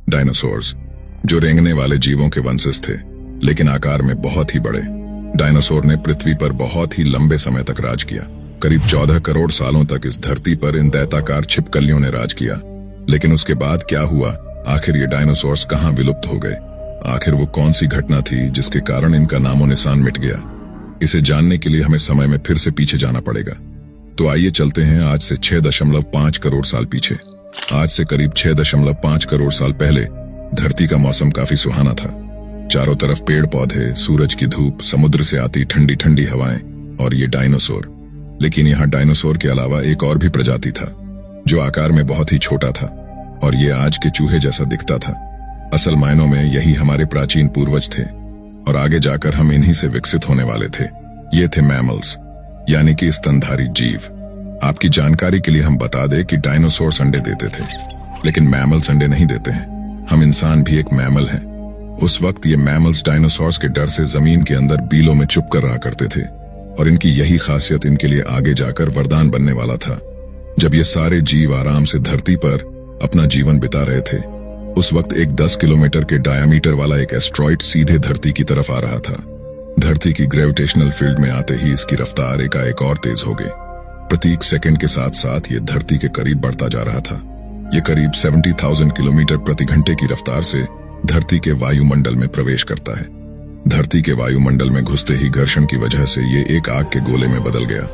Dinosaurs, जो रेंगने वाले जीवों के वंशज थे, लेकिन आकार में बहुत ही बड़े। डायनासोर ने पृथ्वी पर बहुत ही लंबे समय तक राज किया। करीब 14 करोड़ सालों तक इस धरती पर इन दैत्याकार छिपकलियों ने राज किया। लेकिन उसके बाद क्या हुआ? आखिर ये डायनासोर्स कहाँ विलुप्त हो गए? आखिर वो कौन सी घटना थी जिसके कारण इनका नामो निशान मिट गया? इसे जानने के लिए हमें समय में फिर से पीछे जाना पड़ेगा। तो आइए चलते हैं आज से 6.5 करोड़ साल पीछे। आज से करीब 6.5 करोड़ साल पहले धरती का मौसम काफी सुहाना था। चारों तरफ पेड़ पौधे, सूरज की धूप, समुद्र से आती ठंडी ठंडी हवाएं और ये डायनासोर। लेकिन यहाँ डायनासोर के अलावा एक और भी प्रजाति था जो आकार में बहुत ही छोटा था और ये आज के चूहे जैसा दिखता था। असल मायनों में यही हमारे प्राचीन पूर्वज थे और आगे जाकर हम इन्हीं से विकसित होने वाले थे। ये थे मैमल्स, यानी कि स्तनधारी जीव। आपकी जानकारी के लिए हम बता दें कि डायनासोर अंडे देते थे, लेकिन मैमल्स अंडे नहीं देते हैं। हम इंसान भी एक मैमल हैं। उस वक्त ये मैमल्स डायनासोर्स के डर से जमीन के अंदर बीलों में छुप कर रहा करते थे और इनकी यही खासियत इनके लिए आगे जाकर वरदान बनने वाला था। जब ये सारे जीव आराम से धरती पर अपना जीवन बिता रहे थे, उस वक्त एक 10 किलोमीटर के डायामीटर वाला एक एस्ट्रॉइड सीधे धरती की तरफ आ रहा था। धरती की ग्रेविटेशनल फील्ड में आते ही इसकी रफ्तार एकाएक और तेज हो गई। प्रत्येक सेकंड के साथ साथ ये धरती के करीब बढ़ता जा रहा था। ये करीब 70,000 किलोमीटर प्रति घंटे की रफ्तार से धरती के वायुमंडल में प्रवेश करता है। धरती के वायुमंडल में घुसते ही घर्षण की वजह से ये एक आग के गोले में बदल गया।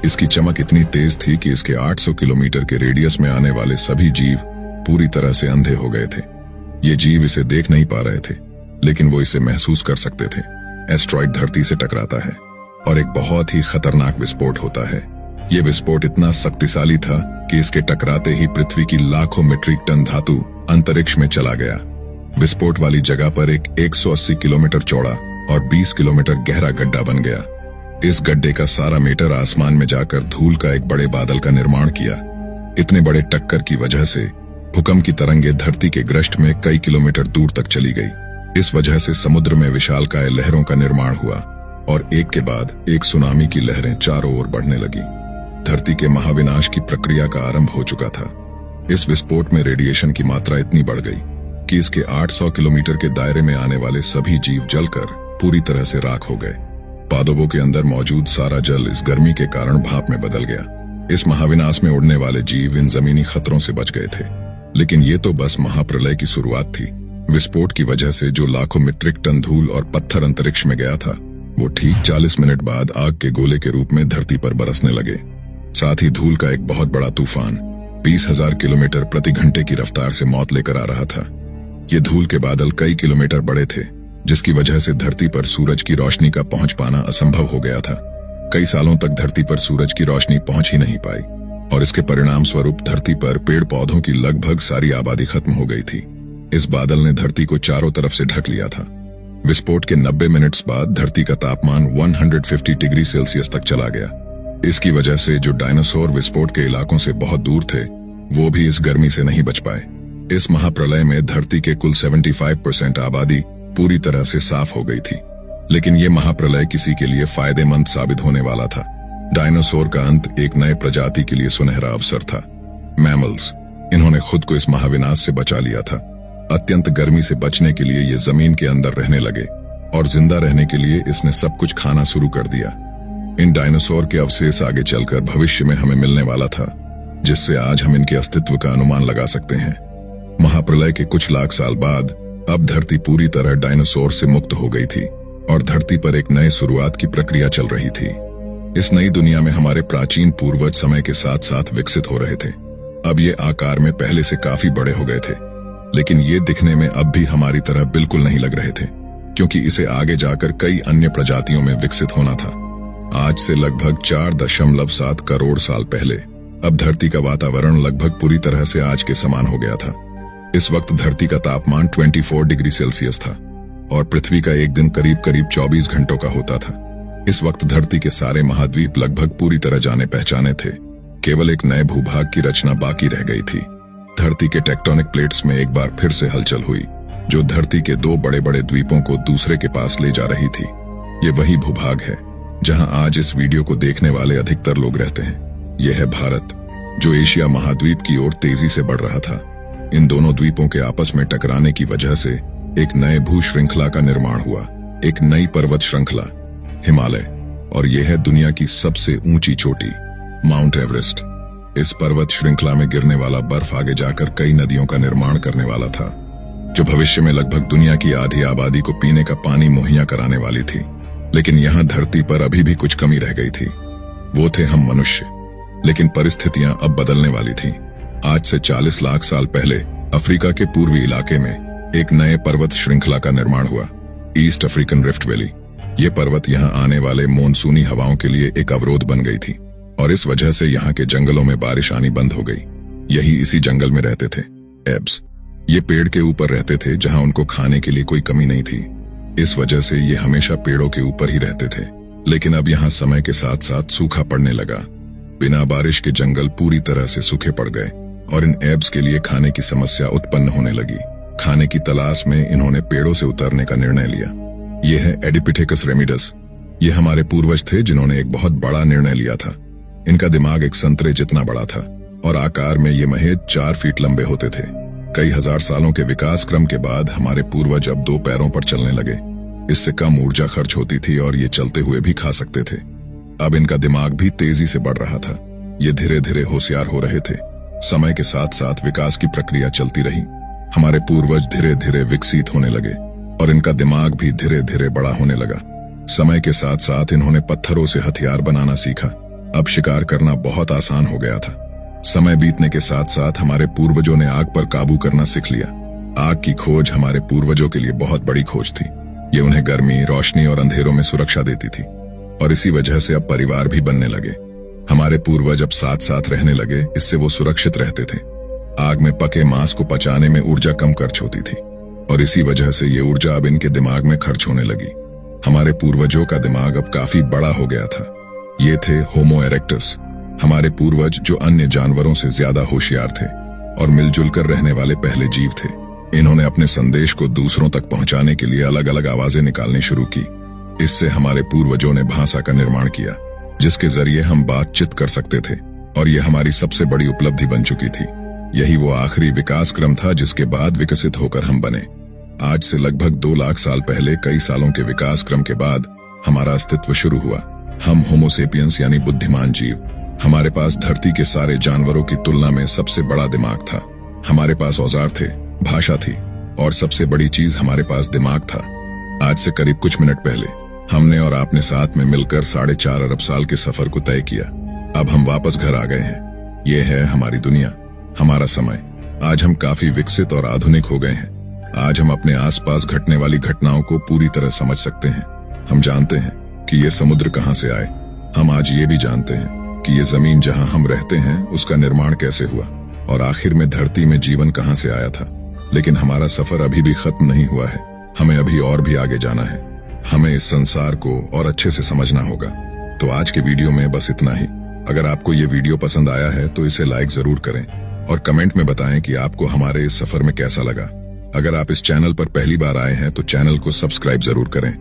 इसकी चमक इतनी तेज थी कि इसके 800 किलोमीटर के रेडियस में आने वाले सभी जीव पूरी तरह से अंधे हो गए थे। ये जीव इसे देख नहीं पा रहे थे, लेकिन वो इसे महसूस कर सकते थे। एस्ट्रॉइड धरती से टकराता है और एक बहुत ही खतरनाक विस्फोट होता है। ये विस्फोट इतना शक्तिशाली था कि इसके टकराते ही पृथ्वी की लाखों मीट्रिक टन धातु अंतरिक्ष में चला गया। विस्फोट वाली जगह पर एक 180 किलोमीटर चौड़ा और 20 किलोमीटर गहरा गड्ढा बन गया। इस गड्ढे का सारा मीटर आसमान में जाकर धूल का एक बड़े बादल का निर्माण किया। इतने बड़े टक्कर की वजह से भूकंप की तरंगे धरती के ग्रस्ट में कई किलोमीटर दूर तक चली गई। इस वजह से समुद्र में विशालकाय लहरों का निर्माण हुआ और एक के बाद एक सुनामी की लहरें चारों ओर बढ़ने लगी। धरती के महाविनाश की प्रक्रिया का आरंभ हो चुका था। इस विस्फोट में रेडिएशन की मात्रा इतनी बढ़ गई कि इसके 800 किलोमीटर के दायरे में आने वाले सभी जीव जलकर पूरी तरह से राख हो गए। पादपों के अंदर मौजूद सारा जल इस गर्मी के कारण भाप में बदल गया। इस महाविनाश में उड़ने वाले जीव इन जमीनी खतरों से बच गए थे, लेकिन ये तो बस महाप्रलय की शुरुआत थी। विस्फोट की वजह से जो लाखों मीट्रिक टन धूल और पत्थर अंतरिक्ष में गया था, वो ठीक 40 मिनट बाद आग के गोले के रूप में धरती पर बरसने लगे। साथ ही धूल का एक बहुत बड़ा तूफान 20,000 किलोमीटर प्रति घंटे की रफ्तार से मौत लेकर आ रहा था। ये धूल के बादल कई किलोमीटर बड़े थे, जिसकी वजह से धरती पर सूरज की रोशनी का पहुंच पाना असंभव हो गया था। कई सालों तक धरती पर सूरज की रोशनी पहुंच ही नहीं पाई और इसके परिणाम स्वरूप धरती पर पेड़ पौधों की लगभग सारी आबादी खत्म हो गई थी। इस बादल ने धरती को चारों तरफ से ढक लिया था। विस्फोट के 90 मिनट्स बाद धरती का तापमान 150 डिग्री सेल्सियस तक चला गया। इसकी वजह से जो डायनासोर विस्फोट के इलाकों से बहुत दूर थे, वो भी इस गर्मी से नहीं बच पाए। इस महाप्रलय में धरती के कुल 75% आबादी पूरी तरह से साफ हो गई थी। लेकिन ये महाप्रलय किसी के लिए फायदेमंद साबित होने वाला था। डायनासोर का अंत एक नए प्रजाति के लिए सुनहरा अवसर था। मैमल्स, इन्होंने खुद को इस महाविनाश से बचा लिया था। अत्यंत गर्मी से बचने के लिए ये जमीन के अंदर रहने लगे और जिंदा रहने के लिए इसने सब कुछ खाना शुरू कर दिया। इन डायनासोर के अवशेष आगे चलकर भविष्य में हमें मिलने वाला था, जिससे आज हम इनके अस्तित्व का अनुमान लगा सकते हैं। महाप्रलय के कुछ लाख साल बाद अब धरती पूरी तरह डायनासोर से मुक्त हो गई थी और धरती पर एक नई शुरुआत की प्रक्रिया चल रही थी। इस नई दुनिया में हमारे प्राचीन पूर्वज समय के साथ साथ विकसित हो रहे थे। अब ये आकार में पहले से काफी बड़े हो गए थे, लेकिन ये दिखने में अब भी हमारी तरह बिल्कुल नहीं लग रहे थे, क्योंकि इसे आगे जाकर कई अन्य प्रजातियों में विकसित होना था। आज से लगभग 4.7 करोड़ साल पहले अब धरती का वातावरण लगभग पूरी तरह से आज के समान हो गया था। इस वक्त धरती का तापमान 24 डिग्री सेल्सियस था और पृथ्वी का एक दिन करीब 24 घंटों का होता था। इस वक्त धरती के सारे महाद्वीप लगभग पूरी तरह जाने पहचाने थे। केवल एक नए भूभाग की रचना बाकी रह गई थी। धरती के टेक्टोनिक प्लेट्स में एक बार फिर से हलचल हुई, जो धरती के 2 बड़े बड़े द्वीपों को दूसरे के पास ले जा रही थी। ये वही भूभाग है जहां आज इस वीडियो को देखने वाले अधिकतर लोग रहते हैं। यह है भारत, जो एशिया महाद्वीप की ओर तेजी से बढ़ रहा था। इन दोनों द्वीपों के आपस में टकराने की वजह से एक नए भू श्रृंखला का निर्माण हुआ, एक नई पर्वत श्रृंखला, हिमालय। और यह है दुनिया की सबसे ऊंची चोटी, माउंट एवरेस्ट। इस पर्वत श्रृंखला में गिरने वाला बर्फ आगे जाकर कई नदियों का निर्माण करने वाला था, जो भविष्य में लगभग दुनिया की आधी आबादी को पीने का पानी मुहैया कराने वाली थी। लेकिन यहाँ धरती पर अभी भी कुछ कमी रह गई थी, वो थे हम मनुष्य। लेकिन परिस्थितियां अब बदलने वाली थीं। आज से 40 लाख साल पहले अफ्रीका के पूर्वी इलाके में एक नए पर्वत श्रृंखला का निर्माण हुआ, ईस्ट अफ्रीकन रिफ्ट वैली। ये पर्वत यहाँ आने वाले मॉनसूनी हवाओं के लिए एक अवरोध बन गई थी और इस वजह से यहाँ के जंगलों में बारिश आनी बंद हो गई। यही इसी जंगल में रहते थे एब्स। ये पेड़ के ऊपर रहते थे जहाँ उनको खाने के लिए कोई कमी नहीं थी। इस वजह से ये हमेशा पेड़ों के ऊपर ही रहते थे। लेकिन अब यहाँ समय के साथ साथ सूखा पड़ने लगा। बिना बारिश के जंगल पूरी तरह से सूखे पड़ गए और इन एब्स के लिए खाने की समस्या उत्पन्न होने लगी। खाने की तलाश में इन्होंने पेड़ों से उतरने का निर्णय लिया। यह है एडिपिथेकस रेमिडस। ये हमारे पूर्वज थे जिन्होंने एक बहुत बड़ा निर्णय लिया था। इनका दिमाग एक संतरे जितना बड़ा था और आकार में ये महज 4 फीट लंबे होते थे। कई हजार सालों के विकास क्रम के बाद हमारे पूर्वज अब 2 पैरों पर चलने लगे। इससे कम ऊर्जा खर्च होती थी और ये चलते हुए भी खा सकते थे। अब इनका दिमाग भी तेजी से बढ़ रहा था। ये धीरे धीरे होशियार हो रहे थे। समय के साथ साथ विकास की प्रक्रिया चलती रही। हमारे पूर्वज धीरे धीरे विकसित होने लगे और इनका दिमाग भी धीरे धीरे बड़ा होने लगा। समय के साथ साथ इन्होंने पत्थरों से हथियार बनाना सीखा। अब शिकार करना बहुत आसान हो गया था। समय बीतने के साथ साथ हमारे पूर्वजों ने आग पर काबू करना सीख लिया। आग की खोज हमारे पूर्वजों के लिए बहुत बड़ी खोज थी। ये उन्हें गर्मी, रोशनी और अंधेरों में सुरक्षा देती थी और इसी वजह से अब परिवार भी बनने लगे। हमारे पूर्वज अब साथ साथ रहने लगे, इससे वो सुरक्षित रहते थे। आग में पके मांस को पचाने में ऊर्जा कम खर्च होती थी और इसी वजह से ये ऊर्जा अब इनके दिमाग में खर्च होने लगी। हमारे पूर्वजों का दिमाग अब काफी बड़ा हो गया था। ये थे होमो इरेक्टस, हमारे पूर्वज जो अन्य जानवरों से ज्यादा होशियार थे और मिलजुल कर रहने वाले पहले जीव थे। इन्होंने अपने संदेश को दूसरों तक पहुंचाने के लिए अलग अलग आवाजें निकालनी शुरू की। इससे हमारे पूर्वजों ने भाषा का निर्माण किया, जिसके जरिए हम बातचीत कर सकते थे और यह हमारी सबसे बड़ी उपलब्धि बन चुकी थी। यही वो आखिरी विकास क्रम था जिसके बाद विकसित होकर हम बने। आज से लगभग 2 लाख साल पहले कई सालों के विकास क्रम के बाद हमारा अस्तित्व शुरू हुआ। हम होमोसेपियंस यानी बुद्धिमान जीव। हमारे पास धरती के सारे जानवरों की तुलना में सबसे बड़ा दिमाग था। हमारे पास औजार थे, भाषा थी और सबसे बड़ी चीज हमारे पास दिमाग था। आज से करीब कुछ मिनट पहले हमने और आपने साथ में मिलकर 4.5 अरब साल के सफर को तय किया। अब हम वापस घर आ गए हैं। ये है हमारी दुनिया, हमारा समय। आज हम काफी विकसित और आधुनिक हो गए हैं। आज हम अपने आसपास घटने वाली घटनाओं को पूरी तरह समझ सकते हैं। हम जानते हैं कि ये समुद्र कहां से आए। हम आज ये भी जानते हैं कि ये जमीन जहां हम रहते हैं उसका निर्माण कैसे हुआ और आखिर में धरती में जीवन कहां से आया था। लेकिन हमारा सफर अभी भी खत्म नहीं हुआ है। हमें अभी और भी आगे जाना है। हमें इस संसार को और अच्छे से समझना होगा। तो आज के वीडियो में बस इतना ही। अगर आपको ये वीडियो पसंद आया है तो इसे लाइक जरूर करें और कमेंट में बताएं कि आपको हमारे इस सफर में कैसा लगा। अगर आप इस चैनल पर पहली बार आए हैं तो चैनल को सब्सक्राइब जरूर करें।